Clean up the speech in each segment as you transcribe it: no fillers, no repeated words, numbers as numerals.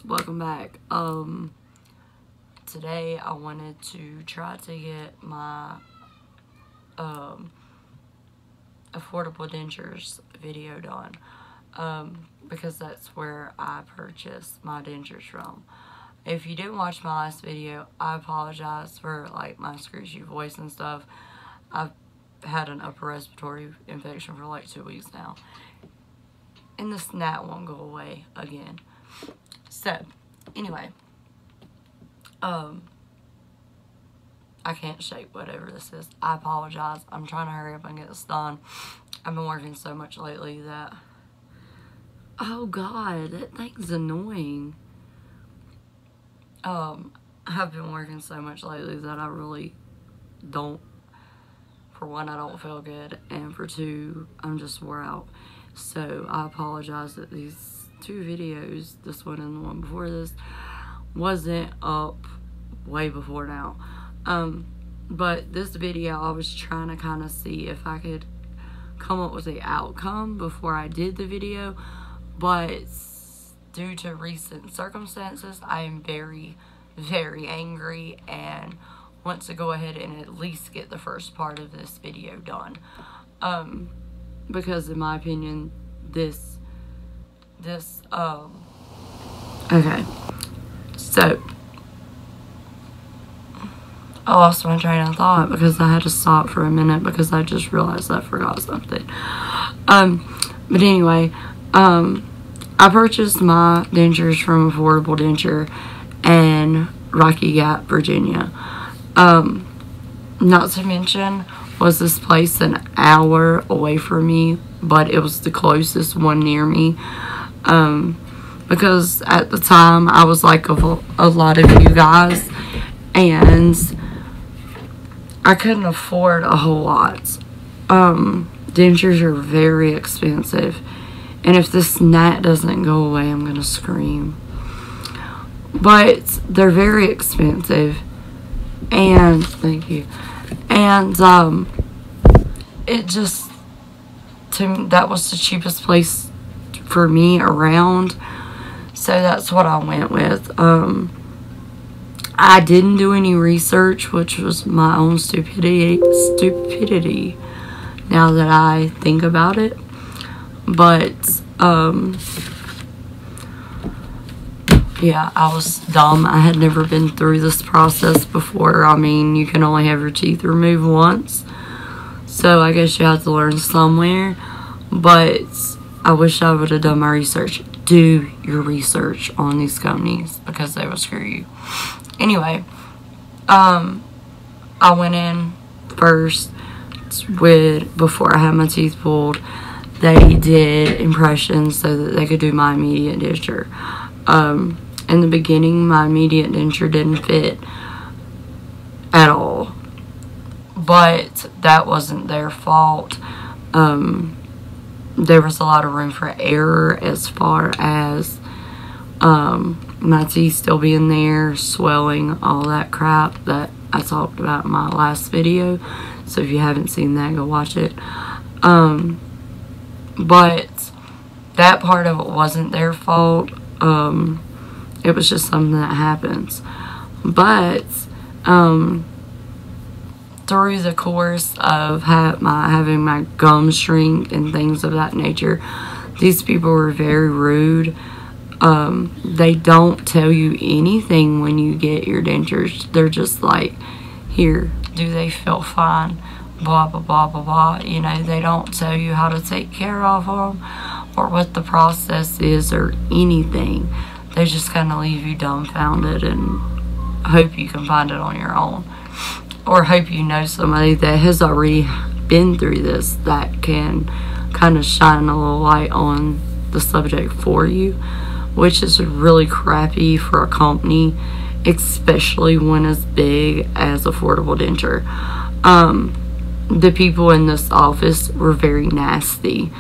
welcome back. Today I wanted to try to get my affordable dentures video done, because that's where I purchased my dentures from. If you didn't watch my last video, I apologize for like my screechy voice and stuff. I've had an upper respiratory infection for like 2 weeks now, and the snot won't go away again. So anyway, I can't shake whatever this is. I apologize. I'm trying to hurry up and get this done. I've been working so much lately that, oh god, that thing's annoying. I've been working so much lately that I really don't, for one, I don't feel good, and for two, I'm just wore out. So I apologize that these two videos, this one and the one before this, wasn't up way before now. But this video, I was trying to kind of see if I could come up with the outcome before I did the video, but due to recent circumstances, I am very, very angry and want to go ahead and at least get the first part of this video done. Because in my opinion, okay, so I lost my train of thought because I had to stop for a minute because I just realized I forgot something. But anyway, I purchased my dentures from Affordable Denture in Rocky Gap, Virginia. Not to mention, was this place an hour away from me, but it was the closest one near me. Because at the time, I was like a lot of you guys, and I couldn't afford a whole lot. Dentures are very expensive, and if this gnat doesn't go away, I'm gonna scream. But they're very expensive, and thank you. And it just, to me, that was the cheapest place for me around, so that's what I went with. I didn't do any research, which was my own stupidity now that I think about it. But yeah, I was dumb. I had never been through this process before. I mean, you can only have your teeth removed once, so I guess you have to learn somewhere. But I wish I would have done my research. Do your research on these companies, because they will screw you. Anyway, I went in first before I had my teeth pulled. They did impressions so that they could do my immediate denture. In the beginning, my immediate denture didn't fit at all, but that wasn't their fault. There was a lot of room for error as far as my teeth still being there, swelling, all that crap that I talked about in my last video. So if you haven't seen that, go watch it. But that part of it wasn't their fault. It was just something that happens. But through the course of having my gums shrink and things of that nature, these people were very rude. They don't tell you anything when you get your dentures. They're just like, here, do they feel fine? Blah, blah, blah, blah, blah. You know, they don't tell you how to take care of them or what the process is or anything. They just kind of leave you dumbfounded and hope you can find it on your own. Or hope you know somebody that has already been through this that can kind of shine a little light on the subject for you, which is really crappy for a company, especially one as big as Affordable Denture. The people in this office were very nasty.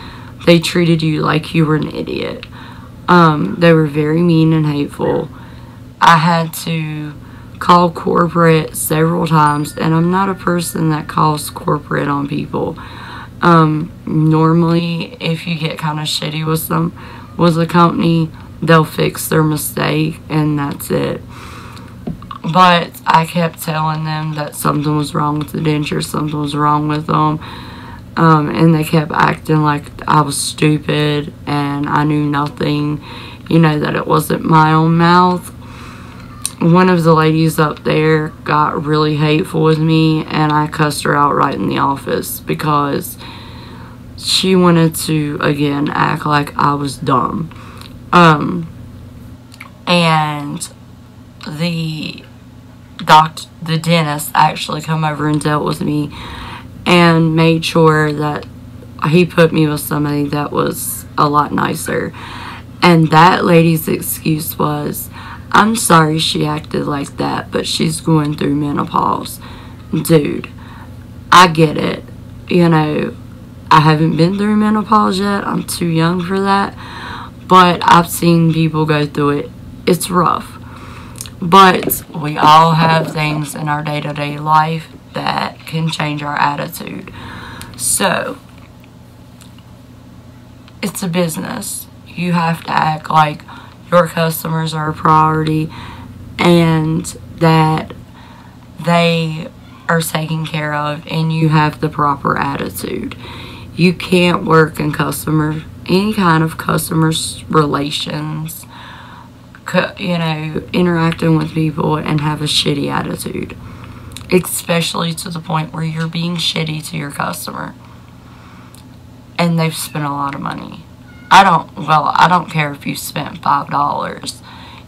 They treated you like you were an idiot. They were very mean and hateful. I had to call corporate several times, and I'm not a person that calls corporate on people. Normally, if you get kind of shitty with a company, they'll fix their mistake and that's it. But I kept telling them that something was wrong with the denture, something was wrong with them. And they kept acting like I was stupid and I knew nothing, that it wasn't my own mouth. One of the ladies up there got really hateful with me, and I cussed her out right in the office because she wanted to, again, act like I was dumb. And the dentist actually come over and dealt with me and made sure that he put me with somebody that was a lot nicer. And that lady's excuse was, I'm sorry she acted like that, but she's going through menopause. Dude, I get it. I haven't been through menopause yet. I'm too young for that. But I've seen people go through it. It's rough. But we all have things in our day-to-day life that can change our attitude. So, it's a business. You have to act like your customers are a priority and that they are taken care of and you have the proper attitude. You can't work in any kind of customer relations, interacting with people and have a shitty attitude. Especially to the point where you're being shitty to your customer. And they've spent a lot of money. I don't care if you spent $5.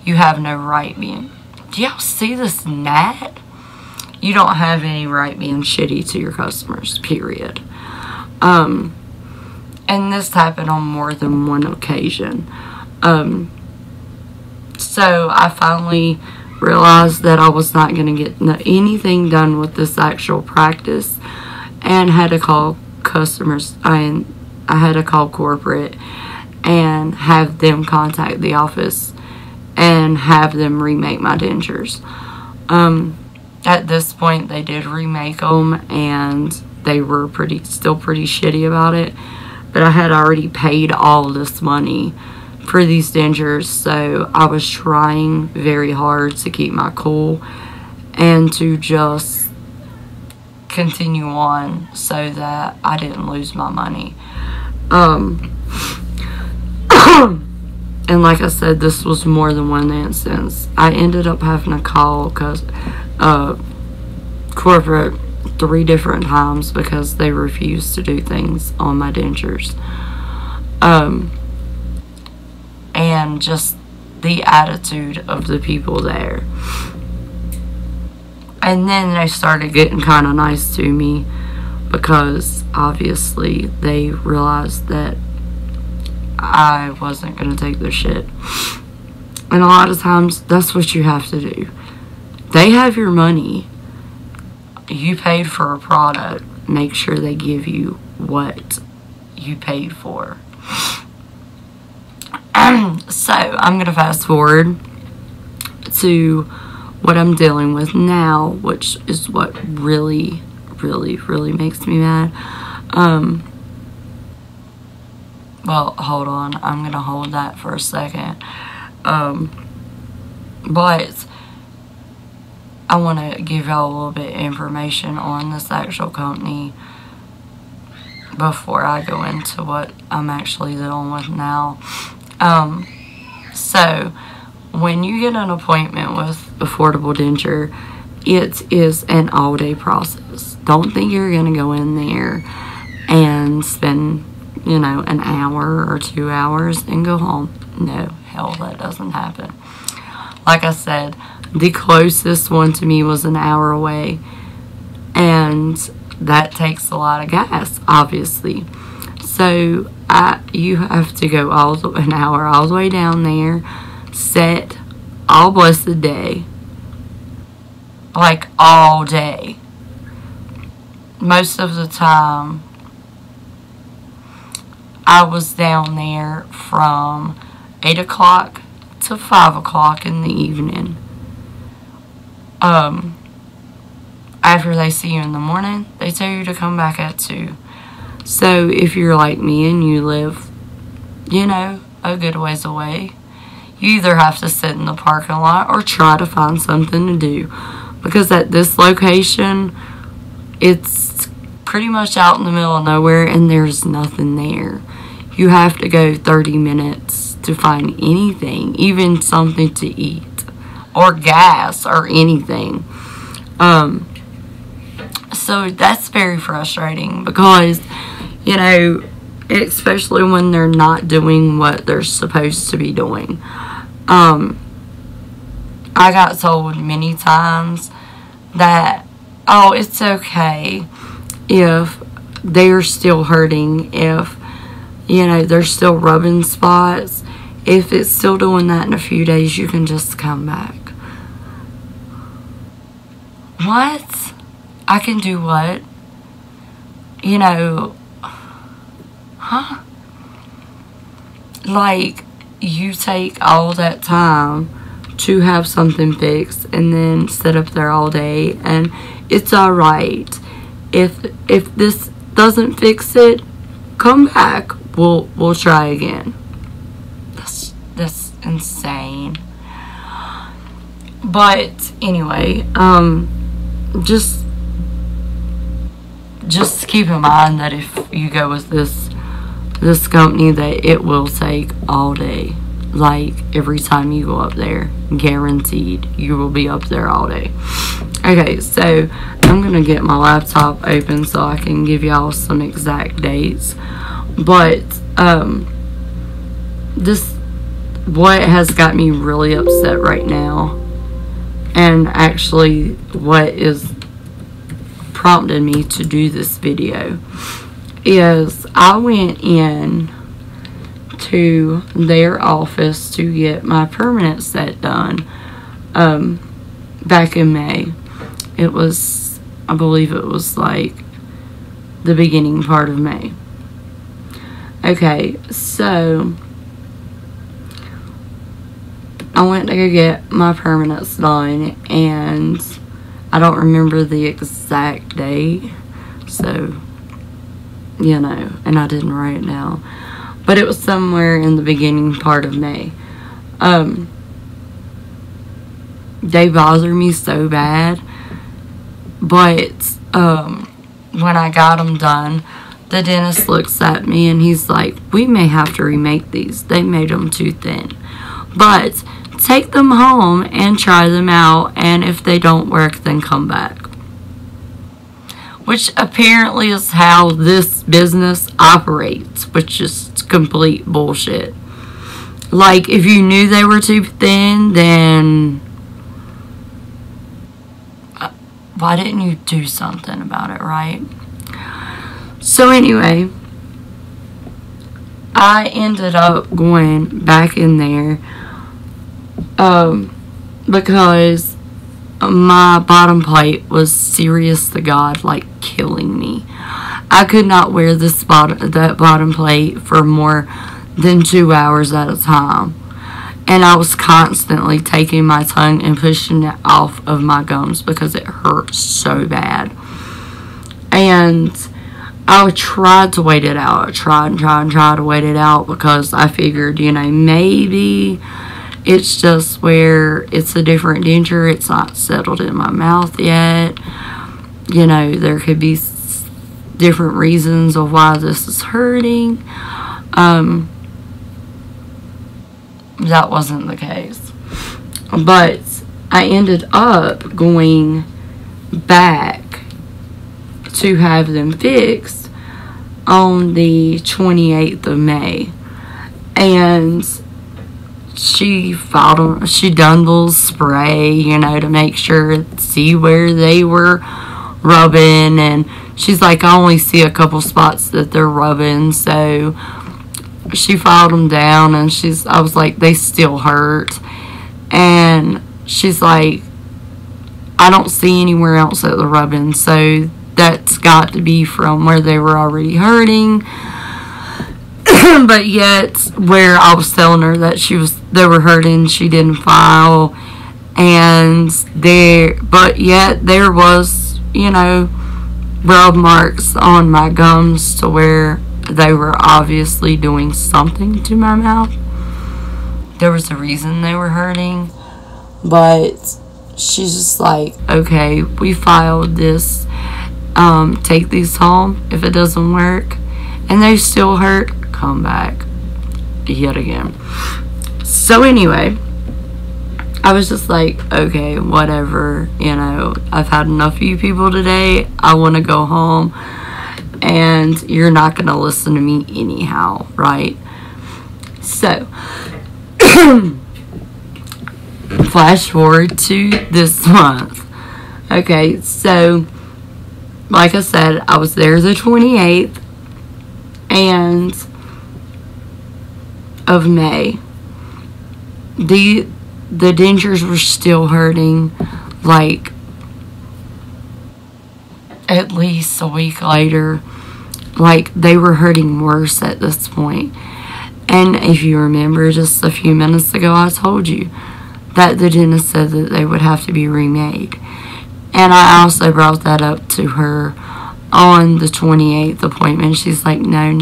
You have no right being... Do y'all see this gnat? You don't have any right being shitty to your customers, period. And this happened on more than one occasion. So I finally realized that I was not going to get anything done with this actual practice and had to call customers. I had to call corporate and have them contact the office and have them remake my dentures. At this point, they did remake them, and they were still pretty shitty about it. But I had already paid all this money for these dentures, so I was trying very hard to keep my cool and to just continue on so that I didn't lose my money. And like I said, this was more than one instance. I ended up having to call corporate 3 different times because they refused to do things on my dentures. And just the attitude of the people there. And then they started getting kind of nice to me because obviously they realized that I wasn't going to take their shit. And a lot of times, that's what you have to do. They have your money. You paid for a product. Make sure they give you what you paid for. So, I'm going to fast forward to what I'm dealing with now, which is what really, really, really makes me mad. Well, hold on. I'm going to hold that for a second. But I want to give y'all a little bit of information on this actual company before I go into what I'm actually dealing with now. So, when you get an appointment with Affordable Denture, it is an all-day process. Don't think you're going to go in there and spend, an hour or 2 hours and go home. No, hell, that doesn't happen. Like I said, the closest one to me was an hour away, and that takes a lot of gas, obviously. So, you have to go an hour all the way down there, sit all blessed day, like all day. Most of the time, I was down there from 8 o'clock to 5 o'clock in the evening. After they see you in the morning, they tell you to come back at 2. So, if you're like me and you live, a good ways away, you either have to sit in the parking lot or try to find something to do. Because at this location, it's pretty much out in the middle of nowhere and there's nothing there. You have to go 30 minutes to find anything, even something to eat or gas or anything. So that's very frustrating because, you know, especially when they're not doing what they're supposed to be doing. I got told many times that, oh, it's okay if they're still hurting, if, you know, they're still rubbing spots. If it's still doing that in a few days, you can just come back. What? I can do what? You know, huh? Like, you take all that time to have something fixed and then sit up there all day, and it's alright. If this doesn't fix it, come back. We'll try again. That's insane. But anyway, just keep in mind that if you go with this company, that it will take all day. Like, every time you go up there, guaranteed you will be up there all day. Okay, so I'm gonna get my laptop open so I can give y'all some exact dates. But what has got me really upset right now, and actually what is prompted me to do this video, is I went in to their office to get my permanent set done back in May. It was, I believe it was like the beginning part of May. Okay, so I went to go get my permanents done, and I don't remember the exact date, so, you know, and I didn't write it down, but it was somewhere in the beginning part of May. They bother me so bad, but when I got them done, the dentist looks at me and he's like, we may have to remake these. They made them too thin. But take them home and try them out, and if they don't work, then come back. Which apparently is how this business operates, which is complete bullshit. Like, if you knew they were too thin, then why didn't you do something about it, right? So anyway, I ended up going back in there because my bottom plate was, serious to God, like killing me. I could not wear that bottom plate for more than 2 hours at a time. And I was constantly taking my tongue and pushing it off of my gums because it hurt so bad. And I tried to wait it out. I tried to wait it out because I figured, you know, maybe it's just where it's a different denture. It's not settled in my mouth yet. You know, there could be different reasons of why this is hurting. That wasn't the case. But I ended up going back to have them fixed on the 28th of May. And she done little spray, you know, to make sure, see where they were rubbing. And she's like, I only see a couple spots that they're rubbing. So she filed them down, and I was like, they still hurt. And she's like, I don't see anywhere else that they're rubbing, so that's got to be from where they were already hurting. But yet, where I was telling her that they were hurting, she didn't file. But yet there was, you know, rub marks on my gums to where they were obviously doing something to my mouth. there was a reason they were hurting. But she's just like, okay, we filed this. Take these home. If it doesn't work and they still hurt, come back yet again. So anyway, I was just like, okay, whatever, you know, I've had enough of you people today. I want to go home, and you're not going to listen to me anyhow, right? So, flash forward to this month. Okay, so, like I said, I was there the 28th of May. The dentures were still hurting, like, at least a week later. Like, they were hurting worse at this point. And if you remember, just a few minutes ago, I told you that the dentist said that they would have to be remade. And I also brought that up to her on the 28th appointment. She's like, no,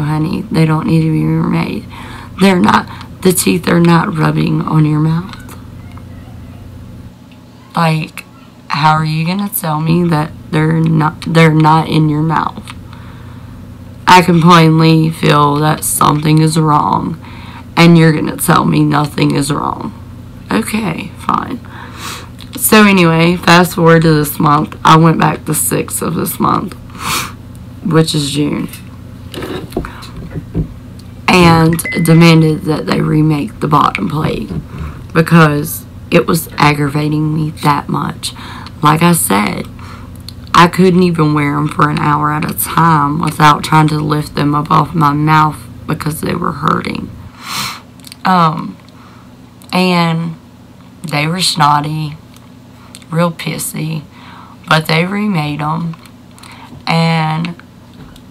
honey, they don't need to be remade. They're not. The teeth are not rubbing on your mouth. Like, how are you gonna tell me that they're not in your mouth? I can plainly feel that something is wrong, and you're gonna tell me nothing is wrong. Okay, fine. So anyway, fast forward to this month. I went back the 6th of this month, which is June, and demanded that they remake the bottom plate because it was aggravating me that much. Like I said, I couldn't even wear them for an hour at a time without trying to lift them up off my mouth because they were hurting. And they were snotty, real pissy, but they remade them, and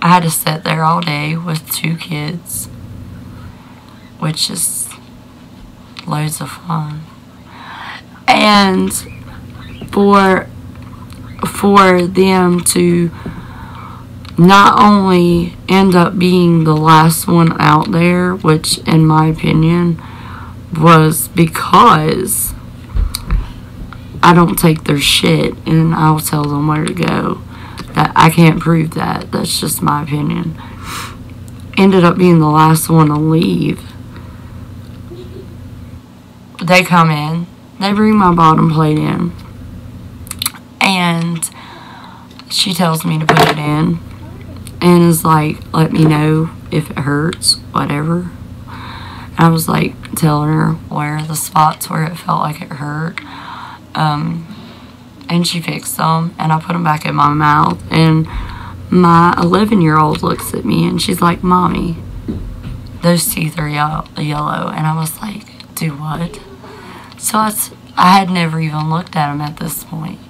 I had to sit there all day with 2 kids, which is loads of fun. And for them to not only end up being the last one out there, which in my opinion was because I don't take their shit and I'll tell them where to go. That I can't prove that. That's just my opinion. Ended up being the last one to leave. They come in. They bring my bottom plate in. And she tells me to put it in. And is like, let me know if it hurts, whatever. And I was like telling her where the spots where it felt like it hurt. And she fixed them, and I put them back in my mouth, and my 11-year-old looks at me, and she's like, Mommy, those teeth are yellow. And I was like, do what? So I had never even looked at them at this point.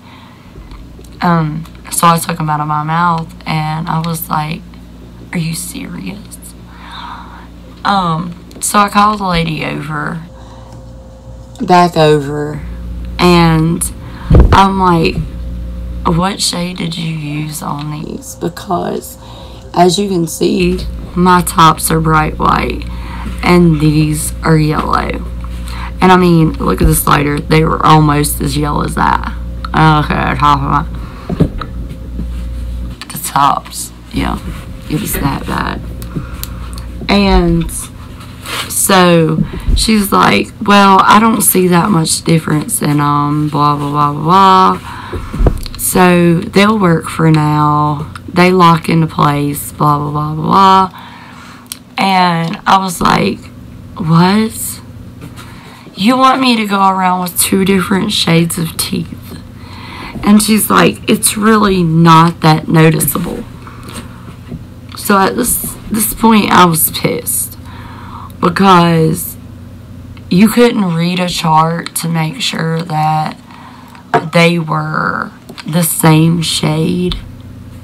So I took them out of my mouth, and I was like, are you serious? So I called the lady back over, and I'm like, what shade did you use on these? Because as you can see, my tops are bright white and these are yellow. And I mean, look at the slider. They were almost as yellow as that. Okay, the tops. Yeah, it was that bad. And so she's like, well, I don't see that much difference in blah, blah, blah, blah. So they'll work for now. They lock into place, blah, blah, blah, blah. And I was like, what? You want me to go around with 2 different shades of teeth? And she's like, it's really not that noticeable. So at this point, I was pissed. Because you couldn't read a chart to make sure that they were the same shade,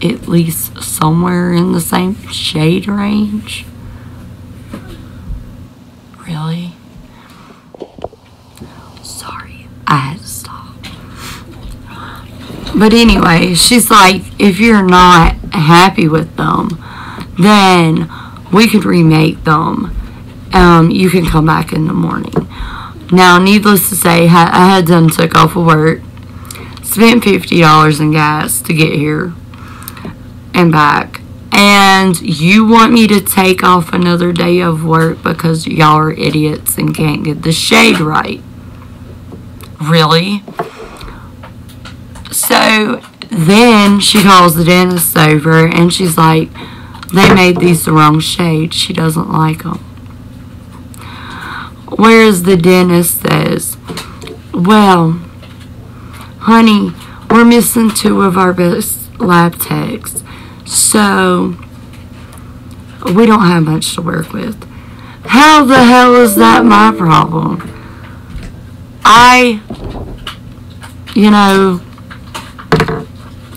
at least somewhere in the same shade range. Really? Sorry, I had to stop. But anyway, she's like, if you're not happy with them, then we could remake them. You can come back in the morning. Now, needless to say, I had done took off of work, spent $50 in gas to get here and back, and you want me to take off another day of work because y'all are idiots and can't get the shade right? Really? So then she calls the dentist over and she's like, they made these the wrong shade. She doesn't like them. Whereas the dentist says, well, honey, we're missing 2 of our best lab techs, so we don't have much to work with. How the hell is that my problem?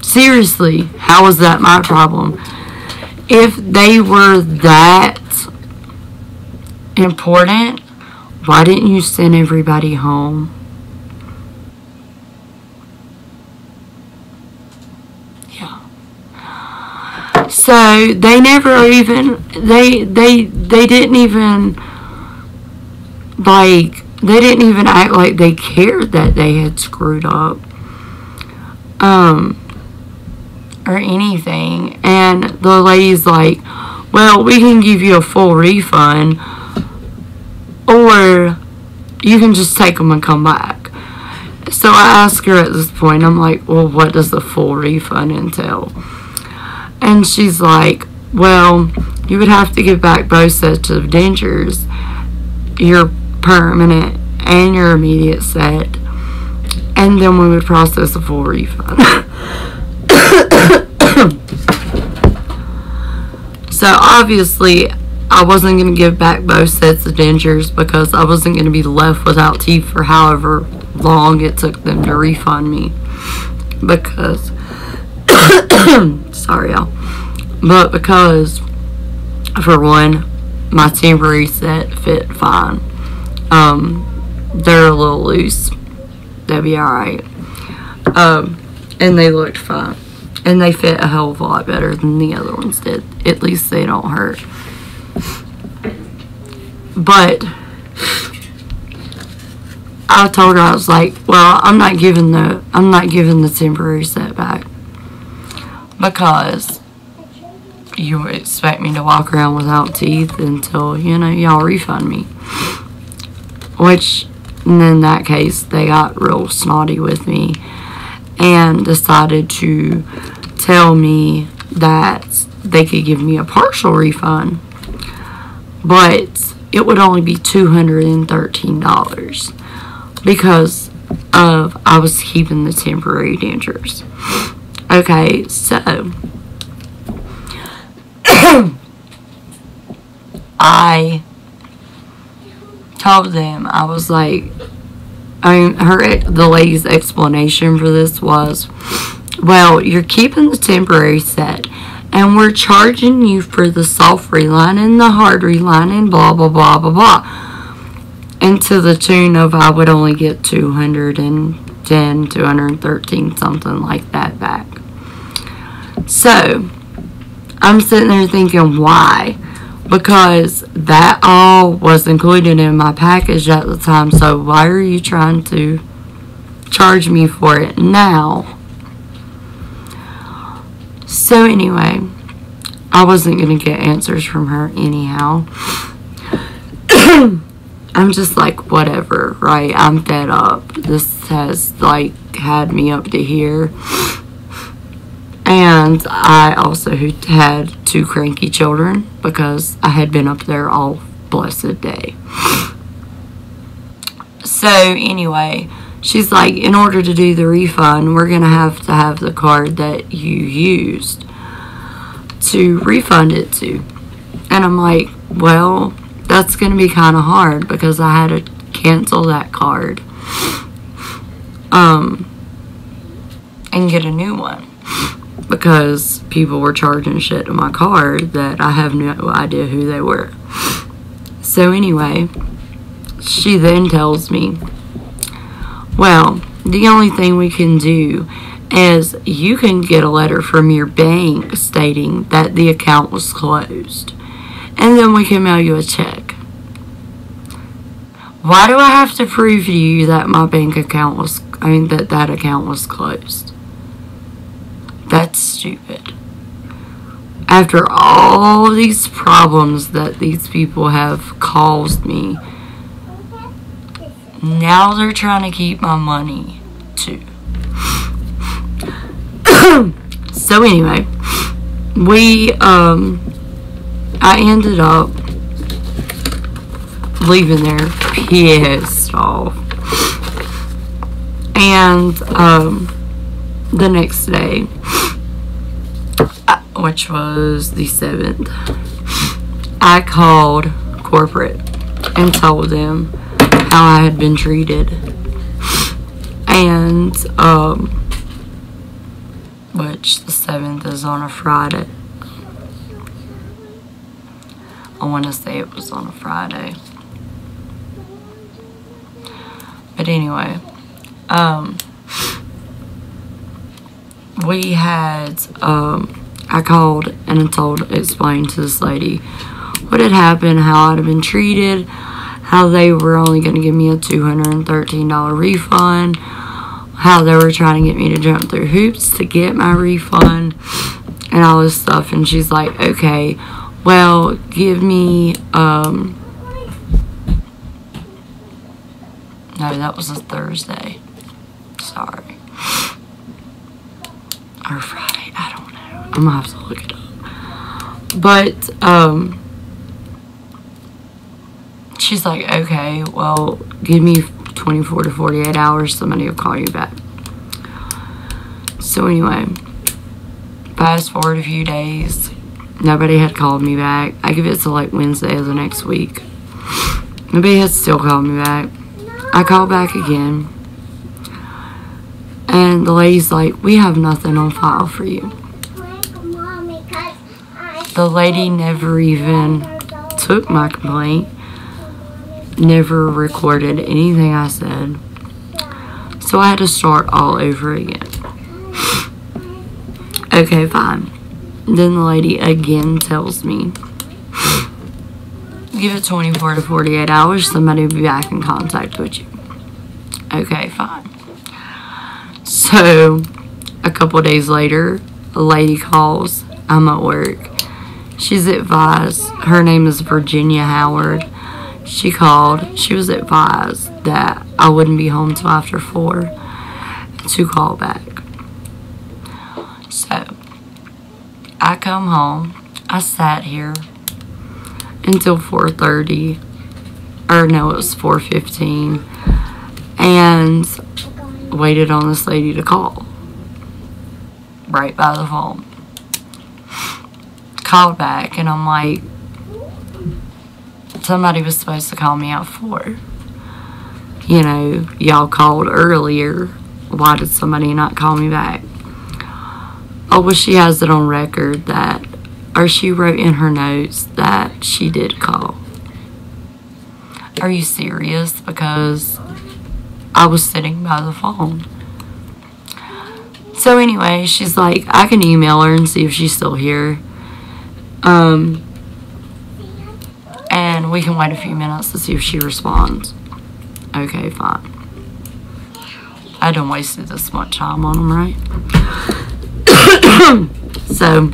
Seriously, how is that my problem? If they were that important, why didn't you send everybody home? Yeah. So they never even they didn't even act like they cared that they had screwed up. Or anything. And the lady's like, well, we can give you a full refund, or you can just take them and come back. So I asked her at this point, I'm like, well, what does the full refund entail? And she's like, well, you would have to give back both sets of dentures, your permanent and your immediate set, and then we would process a full refund. So obviously I wasn't going to give back both sets of dentures because I wasn't going to be left without teeth for however long it took them to refund me, because sorry y'all, but because for one, my temporary set fit fine. They're a little loose, they'll be alright, and they looked fine. And they fit a hell of a lot better than the other ones did. At least they don't hurt. But I told her, I was like, well, I'm not giving the temporary set back, because you expect me to walk around without teeth until, y'all refund me. Which, in that case, they got real snotty with me and decided to tell me that they could give me a partial refund, but it would only be $213 because I was keeping the temporary dentures. Okay, so I told them, I was like, the lady's explanation for this was, well, you're keeping the temporary set, and we're charging you for the soft reline and the hard reline and blah, blah, blah, blah, blah. And to the tune of, I would only get $213, something like that back. So, I'm sitting there thinking, why? Because that all was included in my package at the time, so why are you trying to charge me for it now? So anyway, I wasn't going to get answers from her anyhow. I'm just like, whatever, right? I'm fed up. This has, had me up to here. And I also had 2 cranky children because I had been up there all blessed day. So anyway, she's like, in order to do the refund, we're going to have the card that you used to refund it to. And I'm like, well, that's going to be kind of hard because I had to cancel that card and get a new one, because people were charging shit to my card that I have no idea who they were. So anyway, she then tells me, well, the only thing we can do is you can get a letter from your bank stating that the account was closed, and then we can mail you a check. Why do I have to prove to you that my bank account was, that account was closed? That's stupid. After all these problems that these people have caused me, now they're trying to keep my money too. So anyway, I ended up leaving there pissed off. And the next day, which was the 7th, I called corporate and told them how I had been treated. And which the 7th is on a Friday. I want to say it was on a Friday. But anyway, we had, I called and explained to this lady what had happened, how I'd been treated, how they were only going to give me a $213 refund, how they were trying to get me to jump through hoops to get my refund, and all this stuff. And she's like, okay, well, give me, no, that was a Thursday. Sorry. Or Friday, I don't know. I'm gonna have to look it up. But, she's like, okay, well, give me 24 to 48 hours, somebody will call you back. So anyway, fast forward a few days, nobody had called me back. I give it to like Wednesday of the next week. Nobody had still called me back. I called back again, and the lady's like, we have nothing on file for you. The lady never even took my complaint, never recorded anything I said, so I had to start all over again. Okay, fine. Then the lady again tells me, give it 24 to 48 hours, somebody will be back in contact with you. Okay, fine. So, a couple days later, a lady calls. I'm at work. She's advised, her name is Virginia Howard. She called. She was advised that I wouldn't be home till after 4 to call back. So, I come home. I sat here until 4:30, or no, it was 4:15, and waited on this lady to call right by the phone. Called back, and I'm like, somebody was supposed to call me at 4. You know, y'all called earlier. Why did somebody not call me back? Oh, well, she has it on record that, or she wrote in her notes that she did call. Are you serious? Because I was sitting by the phone. So anyway, she's like, I can email her and see if she's still here. And we can wait a few minutes to see if she responds. Okay, fine. I done wasted this much time on them, right? So,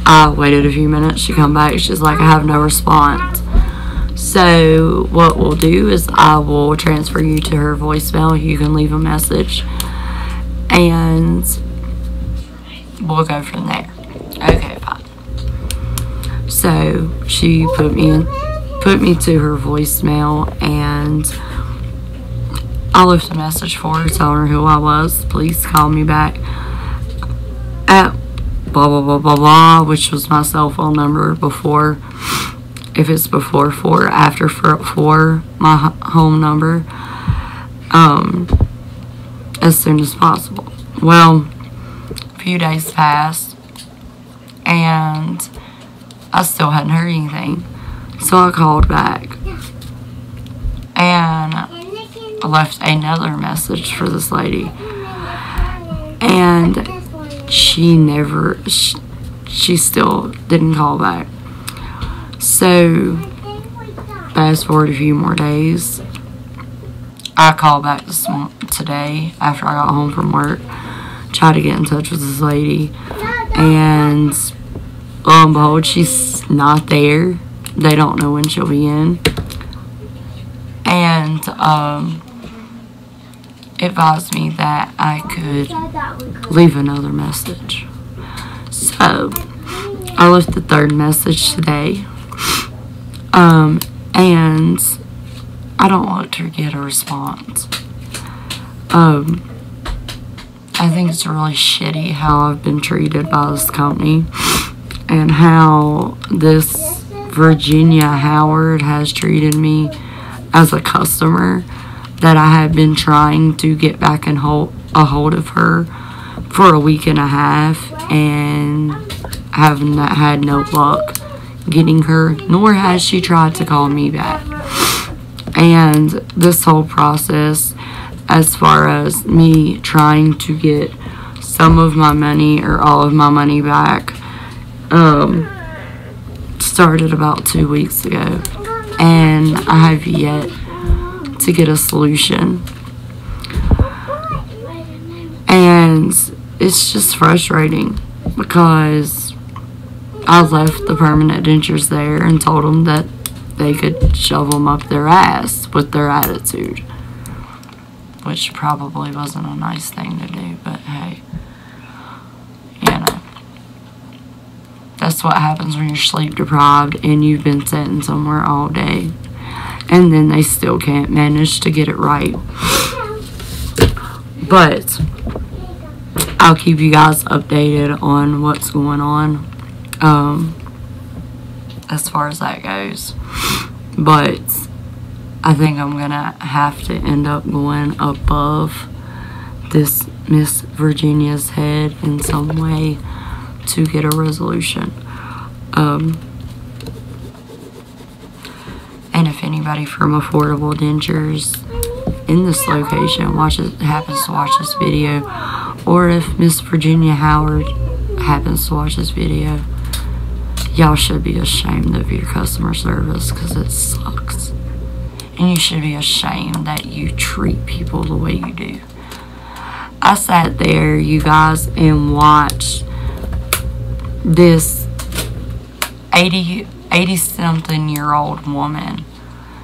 I waited a few minutes. She come back. She's like, I have no response. So, what we'll do is I will transfer you to her voicemail. You can leave a message. And we'll go from there. Okay, fine. So, she put me to her voicemail, and I left a message for her telling her who I was. Please call me back at blah blah blah blah blah, which was my cell phone number before, if it's before 4, after 4, my home number, as soon as possible. Well, a few days passed, and I still hadn't heard anything. So I called back, and I left another message for this lady, and she still didn't call back. So fast forward a few more days. I called back today after I got home from work, tried to get in touch with this lady, and lo and behold, she's not there. They don't know when she'll be in. And advised me that I could leave another message. So I left the third message today. And I don't want to get a response. I think it's really shitty how I've been treated by this company, and how this Virginia Howard has treated me as a customer, that I have been trying to get back in a hold of her for a week and a half, and have not had no luck getting her, nor has she tried to call me back. And this whole process, as far as me trying to get some of my money or all of my money back, started about 2 weeks ago, and I have yet to get a solution. And it's just frustrating, because I left the permanent dentures there and told them that they could shove them up their ass with their attitude, which probably wasn't a nice thing to do, but hey, you know, that's what happens when you're sleep deprived and you've been sitting somewhere all day, and then they still can't manage to get it right. But I'll keep you guys updated on what's going on, as far as that goes. But I think I'm gonna have to end up going above this Miss Virginia's head in some way to get a resolution. And if anybody from Affordable Dentures in this location happens to watch this video, or if Miss Virginia Howard happens to watch this video, y'all should be ashamed of your customer service, because it sucks. And you should be ashamed that you treat people the way you do. I sat there, you guys, and watched this 80-something year old woman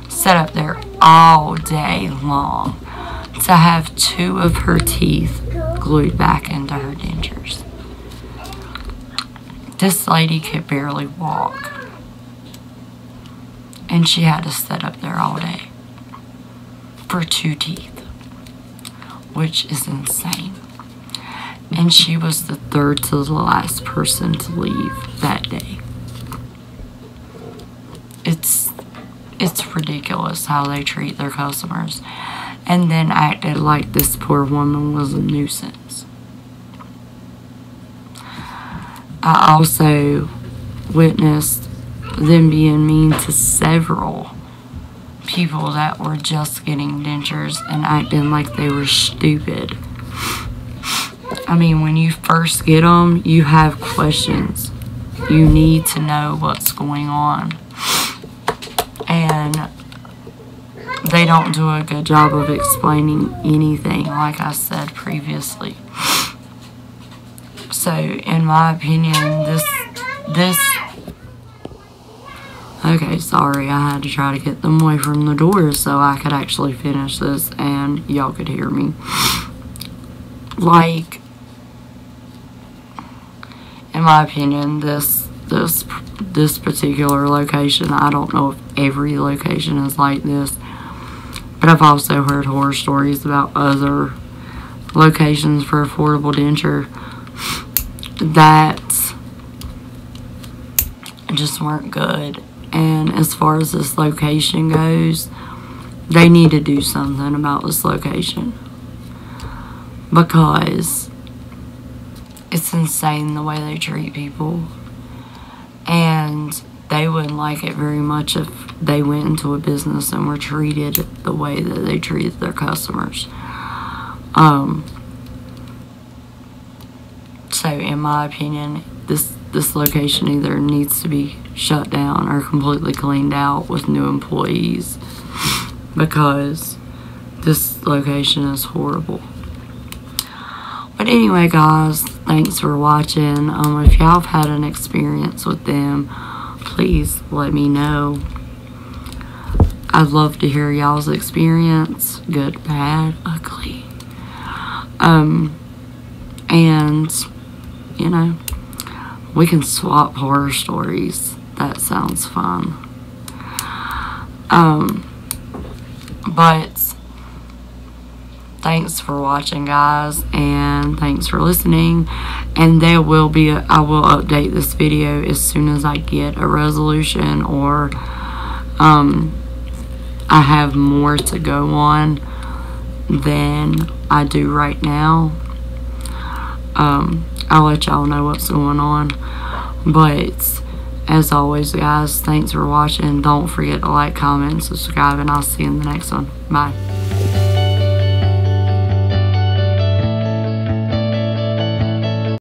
sit up there all day long to have 2 of her teeth glued back into her dentures. This lady could barely walk, and she had to sit up there all day for 2 teeth, which is insane. And she was the third to the last person to leave that day. It's ridiculous how they treat their customers, and then acted like this poor woman was a nuisance. I also witnessed them being mean to several people that were just getting dentures and acting like they were stupid. I mean, when you first get them, you have questions. You need to know what's going on. And they don't do a good job of explaining anything, like I said previously. So, in my opinion, this... Okay, sorry, I had to try to get them away from the door so I could actually finish this and y'all could hear me. Like, in my opinion, this particular location, I don't know if every location is like this, but I've also heard horror stories about other locations for Affordable Denture that just weren't good. And as far as this location goes, they need to do something about this location, because it's insane the way they treat people. And they wouldn't like it very much if they went into a business and were treated the way that they treated their customers. So in my opinion, this this location either needs to be shut down or completely cleaned out with new employees, because this location is horrible. But anyway, guys, thanks for watching. If y'all have had an experience with them, please let me know. I'd love to hear y'all's experience, good, bad, ugly. And, you know, we can swap horror stories. That sounds fun. But thanks for watching, guys, and thanks for listening. And I will update this video as soon as I get a resolution, or I have more to go on than I do right now. I'll let y'all know what's going on. But as always, guys, thanks for watching. Don't forget to like, comment, and subscribe, and I'll see you in the next one. Bye.